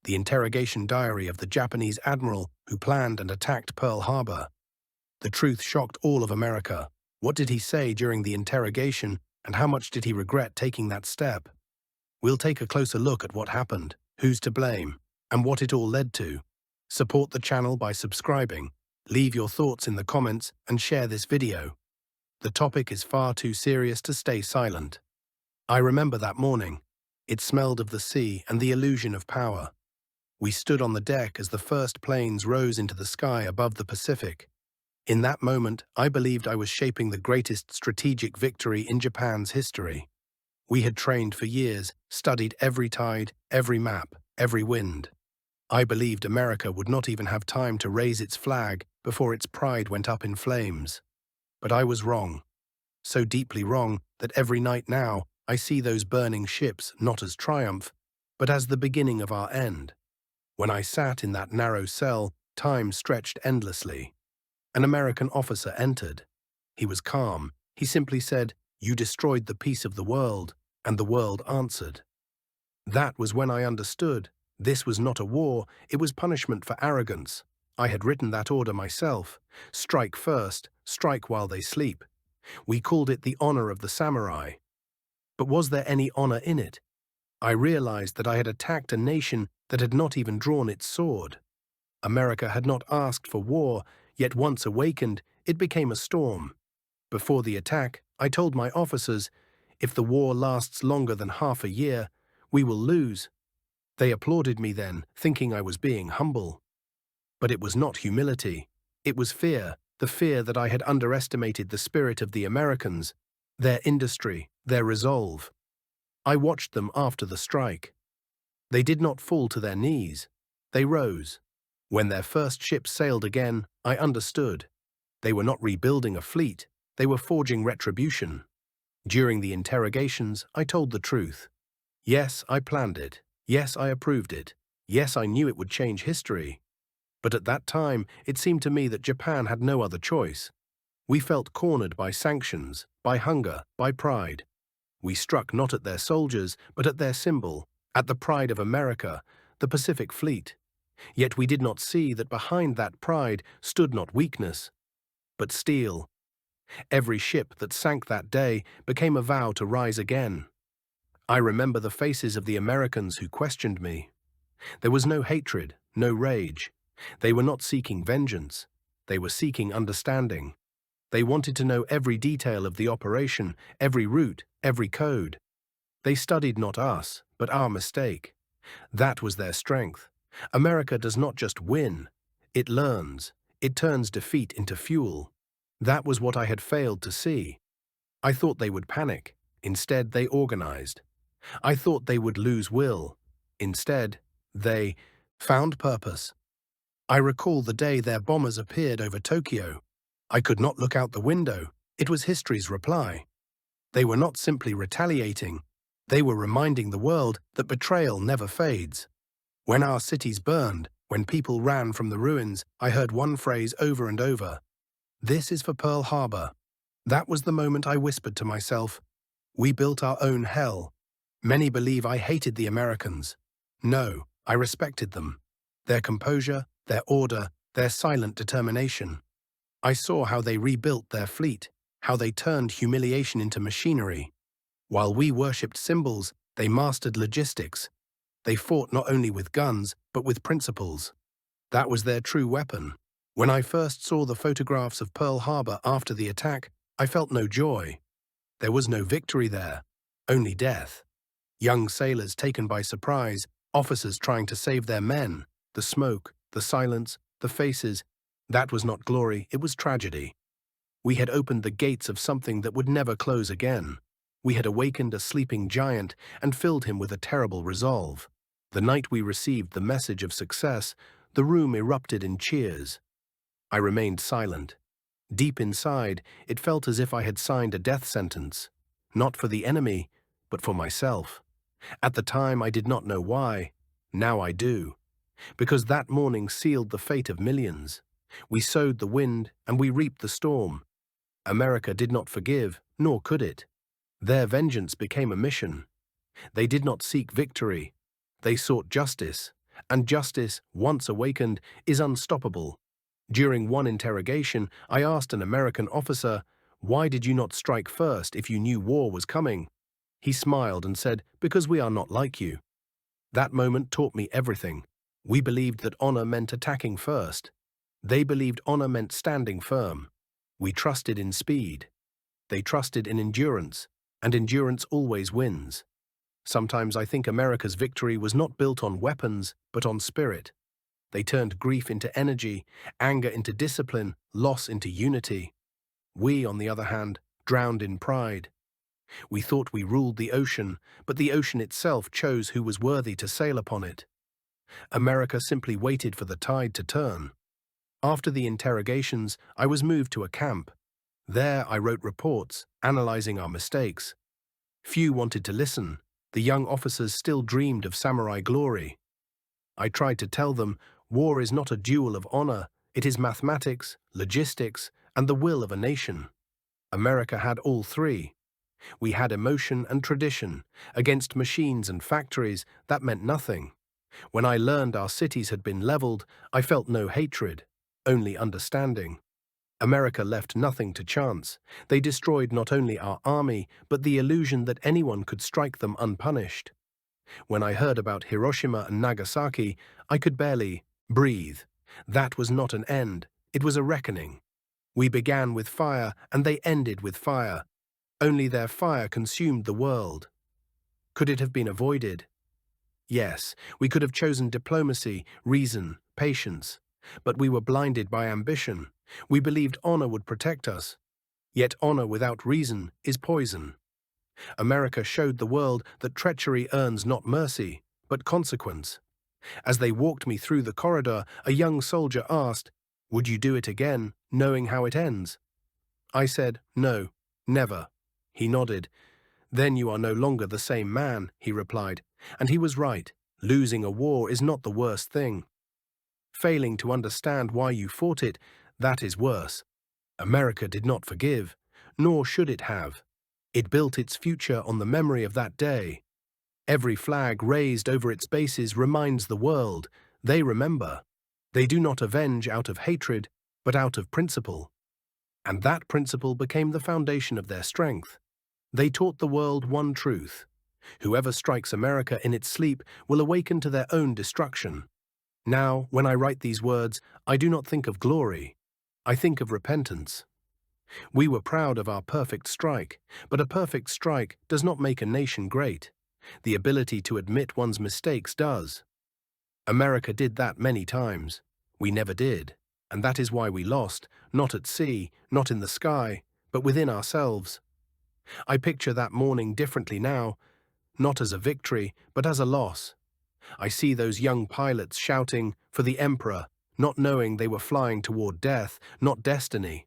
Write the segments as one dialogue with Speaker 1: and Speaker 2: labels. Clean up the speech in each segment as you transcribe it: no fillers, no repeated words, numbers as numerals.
Speaker 1: the interrogation diary of the Japanese admiral who planned and attacked Pearl Harbor. The truth shocked all of America. What did he say during the interrogation, and how much did he regret taking that step? We'll take a closer look at what happened, who's to blame, and what it all led to. Support the channel by subscribing, leave your thoughts in the comments, and share this video. The topic is far too serious to stay silent. I remember that morning. It smelled of the sea and the illusion of power. We stood on the deck as the first planes rose into the sky above the Pacific. In that moment, I believed I was shaping the greatest strategic victory in Japan's history. We had trained for years, studied every tide, every map, every wind. I believed America would not even have time to raise its flag before its pride went up in flames. But I was wrong. So deeply wrong that every night now I see those burning ships not as triumph, but as the beginning of our end. When I sat in that narrow cell, time stretched endlessly. An American officer entered. He was calm. He simply said, "You destroyed the peace of the world," and the world answered. That was when I understood. This was not a war, it was punishment for arrogance. I had written that order myself. Strike first, strike while they sleep. We called it the honor of the samurai. But was there any honor in it? I realized that I had attacked a nation that had not even drawn its sword. America had not asked for war, yet once awakened, it became a storm. Before the attack, I told my officers, if the war lasts longer than half a year, we will lose. They applauded me then, thinking I was being humble. But it was not humility. It was fear, the fear that I had underestimated the spirit of the Americans, their industry, their resolve. I watched them after the strike. They did not fall to their knees. They rose. When their first ship sailed again, I understood. They were not rebuilding a fleet, they were forging retribution. During the interrogations, I told the truth. Yes, I planned it. Yes, I approved it. Yes, I knew it would change history. But at that time, it seemed to me that Japan had no other choice. We felt cornered by sanctions, by hunger, by pride. We struck not at their soldiers, but at their symbol, at the pride of America, the Pacific Fleet. Yet we did not see that behind that pride stood not weakness, but steel. Every ship that sank that day became a vow to rise again. I remember the faces of the Americans who questioned me. There was no hatred, no rage. They were not seeking vengeance. They were seeking understanding. They wanted to know every detail of the operation, every route, every code. They studied not us, but our mistake. That was their strength. America does not just win. It learns. It turns defeat into fuel. That was what I had failed to see. I thought they would panic. Instead, they organized. I thought they would lose will. Instead, they found purpose. I recall the day their bombers appeared over Tokyo. I could not look out the window. It was history's reply. They were not simply retaliating. They were reminding the world that betrayal never fades. When our cities burned, when people ran from the ruins, I heard one phrase over and over. This is for Pearl Harbor. That was the moment I whispered to myself, we built our own hell. Many believe I hated the Americans. No, I respected them. Their composure, their order, their silent determination. I saw how they rebuilt their fleet, how they turned humiliation into machinery. While we worshipped symbols, they mastered logistics. They fought not only with guns, but with principles. That was their true weapon. When I first saw the photographs of Pearl Harbor after the attack, I felt no joy. There was no victory there, only death. Young sailors taken by surprise, officers trying to save their men, the smoke, the silence, the faces. That was not glory, it was tragedy. We had opened the gates of something that would never close again. We had awakened a sleeping giant and filled him with a terrible resolve. The night we received the message of success, the room erupted in cheers. I remained silent. Deep inside, it felt as if I had signed a death sentence, not for the enemy, but for myself. At the time, I did not know why. Now I do. Because that morning sealed the fate of millions. We sowed the wind, and we reaped the storm. America did not forgive, nor could it. Their vengeance became a mission. They did not seek victory. They sought justice, And justice, once awakened, is unstoppable. During one interrogation, I asked an American officer, "Why did you not strike first if you knew war was coming?" He smiled and said, "Because we are not like you." That moment taught me everything. We believed that honor meant attacking first. They believed honor meant standing firm. We trusted in speed. They trusted in endurance, and endurance always wins. Sometimes I think America's victory was not built on weapons, but on spirit. They turned grief into energy, anger into discipline, loss into unity. We, on the other hand, drowned in pride. We thought we ruled the ocean, but the ocean itself chose who was worthy to sail upon it. America simply waited for the tide to turn. After the interrogations, I was moved to a camp. There I wrote reports, analyzing our mistakes. Few wanted to listen. The young officers still dreamed of samurai glory. I tried to tell them, war is not a duel of honor, it is mathematics, logistics, and the will of a nation. America had all three. We had emotion and tradition. Against machines and factories, that meant nothing. When I learned our cities had been leveled, I felt no hatred, only understanding. America left nothing to chance. They destroyed not only our army, but the illusion that anyone could strike them unpunished. When I heard about Hiroshima and Nagasaki, I could barely breathe. That was not an end, it was a reckoning. We began with fire, and they ended with fire. Only their fire consumed the world. Could it have been avoided? Yes, we could have chosen diplomacy, reason, patience. But we were blinded by ambition. We believed honor would protect us. Yet honor without reason is poison. America showed the world that treachery earns not mercy, but consequence. As they walked me through the corridor, a young soldier asked, "Would you do it again, knowing how it ends?" I said, "No, never." He nodded. "Then you are no longer the same man," he replied. And he was right. Losing a war is not the worst thing. Failing to understand why you fought it, that is worse. America did not forgive, nor should it have. It built its future on the memory of that day. Every flag raised over its bases reminds the world. They remember. They do not avenge out of hatred, but out of principle. And that principle became the foundation of their strength. They taught the world one truth. Whoever strikes America in its sleep will awaken to their own destruction. Now, when I write these words, I do not think of glory. I think of repentance. We were proud of our perfect strike, but a perfect strike does not make a nation great. The ability to admit one's mistakes does. America did that many times. We never did, and that is why we lost, not at sea, not in the sky, but within ourselves. I picture that morning differently now, not as a victory, but as a loss. I see those young pilots shouting, "For the Emperor," not knowing they were flying toward death, not destiny.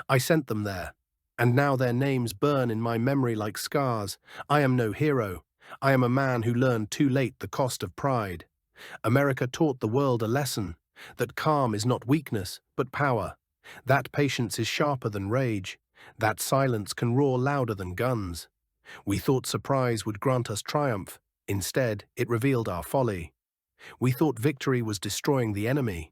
Speaker 1: I sent them there, and now their names burn in my memory like scars. I am no hero. I am a man who learned too late the cost of pride. America taught the world a lesson, that calm is not weakness, but power. That patience is sharper than rage. That silence can roar louder than guns. We thought surprise would grant us triumph. Instead, it revealed our folly. We thought victory was destroying the enemy.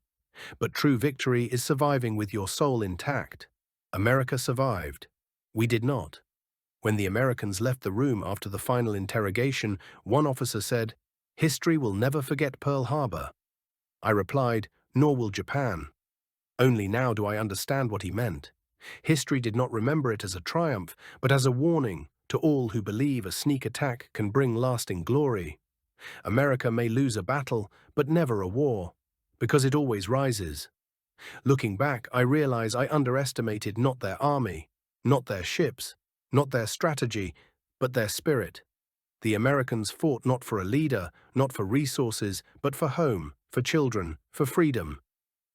Speaker 1: But true victory is surviving with your soul intact. America survived. We did not. When the Americans left the room after the final interrogation, one officer said, "History will never forget Pearl Harbor." I replied, "Nor will Japan." Only now do I understand what he meant. History did not remember it as a triumph, but as a warning to all who believe a sneak attack can bring lasting glory. America may lose a battle, but never a war, because it always rises. Looking back, I realize I underestimated not their army, not their ships, not their strategy, but their spirit. The Americans fought not for a leader, not for resources, but for home, for children, for freedom.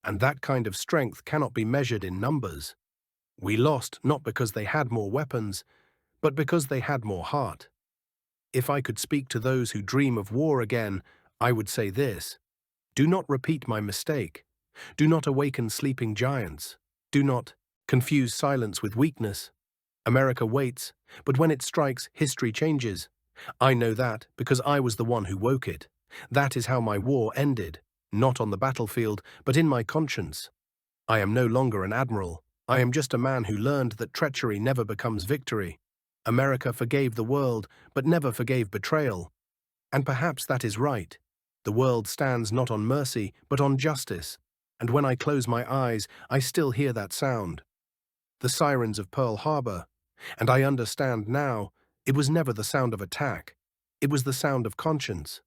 Speaker 1: And that kind of strength cannot be measured in numbers. We lost not because they had more weapons, but because they had more heart. If I could speak to those who dream of war again, I would say this: do not repeat my mistake. Do not awaken sleeping giants. Do not confuse silence with weakness. America waits, but when it strikes, history changes. I know that because I was the one who woke it. That is how my war ended, not on the battlefield, but in my conscience. I am no longer an admiral. I am just a man who learned that treachery never becomes victory. America forgave the world, but never forgave betrayal. And perhaps that is right. The world stands not on mercy, but on justice. And when I close my eyes, I still hear that sound. The sirens of Pearl Harbor. And I understand now, it was never the sound of attack. It was the sound of conscience.